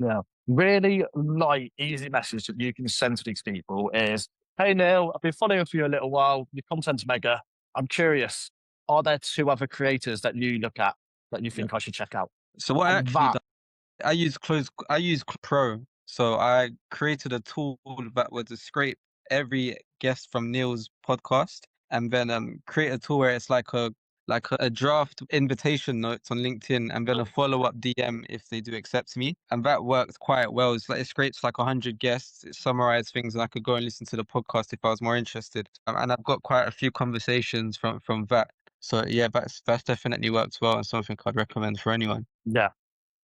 Yeah. Really light, easy message that you can send to these people is, hey Neil, I've been following you for a little while. Your content's mega. I'm curious. Are there two other creators that you look at that you Yeah. think I should check out? So what I And actually that, do, I use Pro. So I created a tool that would scrape every guest from Neil's podcast and then create a tool where it's like a draft invitation notes on LinkedIn and then a follow-up DM if they do accept me. And that works quite well. It's like it scrapes like 100 guests, it summarizes things, and I could go and listen to the podcast if I was more interested. And I've got quite a few conversations from that. So yeah, that's definitely works well and something I'd recommend for anyone. yeah.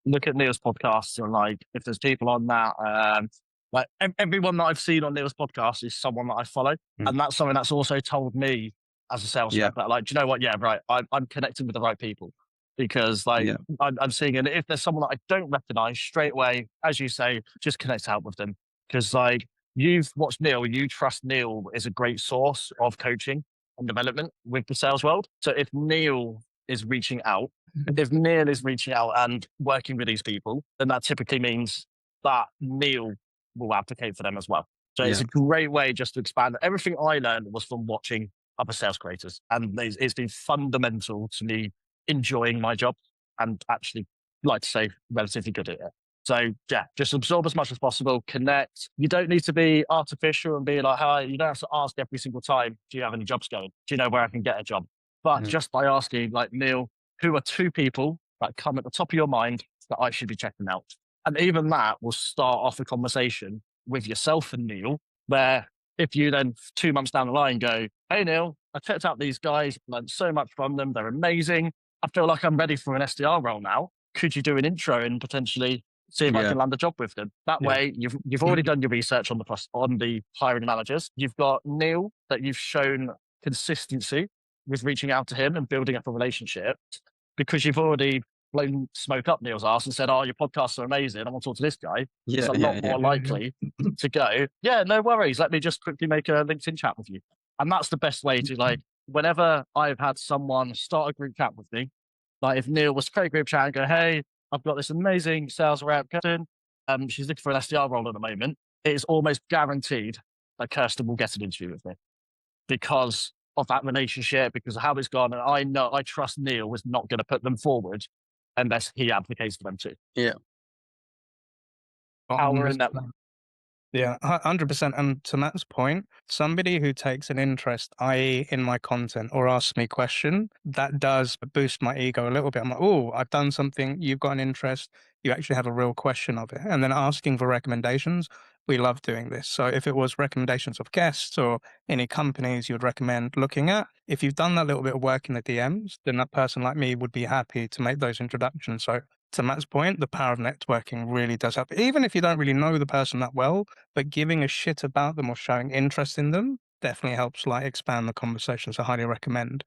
Look at Neil's podcasts and like if there's people on that, like everyone that I've seen on Neil's podcast is someone that I follow. Mm. And that's something that's also told me as a sales Yeah, rep that like, do you know what? Yeah, right. I'm connecting with the right people because like yeah, I'm seeing, and if there's someone that I don't recognize straight away, as you say, just connect out with them. Because like you've watched Neil, you trust Neil is a great source of coaching and development with the sales world. So if Neil is reaching out, if Neil is reaching out and working with these people, then that typically means that Neil will advocate for them as well. So it's yeah, a great way just to expand. Everything I learned was from watching other sales creators, and it's been fundamental to me enjoying my job and actually, like to say, relatively good at it. So yeah, just absorb as much as possible, connect. You don't need to be artificial and be like, hi, you don't have to ask every single time, do you have any jobs going? Do you know where I can get a job? But mhm, just by asking, like, Neil, who are two people that come at the top of your mind that I should be checking out? And even that will start off a conversation with yourself and Neil, where if you then 2 months down the line go, hey, Neil, I checked out these guys, learned so much from them. They're amazing. I feel like I'm ready for an SDR role now. Could you do an intro and potentially see if I yeah, can land a job with them? That Yeah. way, you've already done your research on the hiring managers. You've got Neil that you've shown consistency with reaching out to him and building up a relationship because you've already blown smoke up Neil's ass and said, oh, your podcasts are amazing. I want to talk to this guy. It's yeah, a yeah, lot yeah, more likely to go, yeah, no worries. Let me just quickly make a LinkedIn chat with you. And that's the best way to like, whenever I've had someone start a group chat with me, like if Neil was to create a group chat and go, hey, I've got this amazing sales rep, Kirsten. She's looking for an SDR role at the moment. It is almost guaranteed that Kirsten will get an interview with me because of that relationship, because of how it's gone. And I know, I trust Neil was not going to put them forward unless he advocates for them too. yeah, Power in 100%. that. Yeah, 100%. And to Matt's point, somebody who takes an interest, i.e., in my content or asks me a question, that does boost my ego a little bit. I'm like, oh, I've done something, you've got an interest, you actually have a real question of it. And then asking for recommendations, we love doing this. So if it was recommendations of guests or any companies you would recommend looking at, if you've done that little bit of work in the DMs, then that person like me would be happy to make those introductions. So to Matt's point, the power of networking really does help. Even if you don't really know the person that well, but giving a shit about them or showing interest in them definitely helps like expand the conversation. So I highly recommend.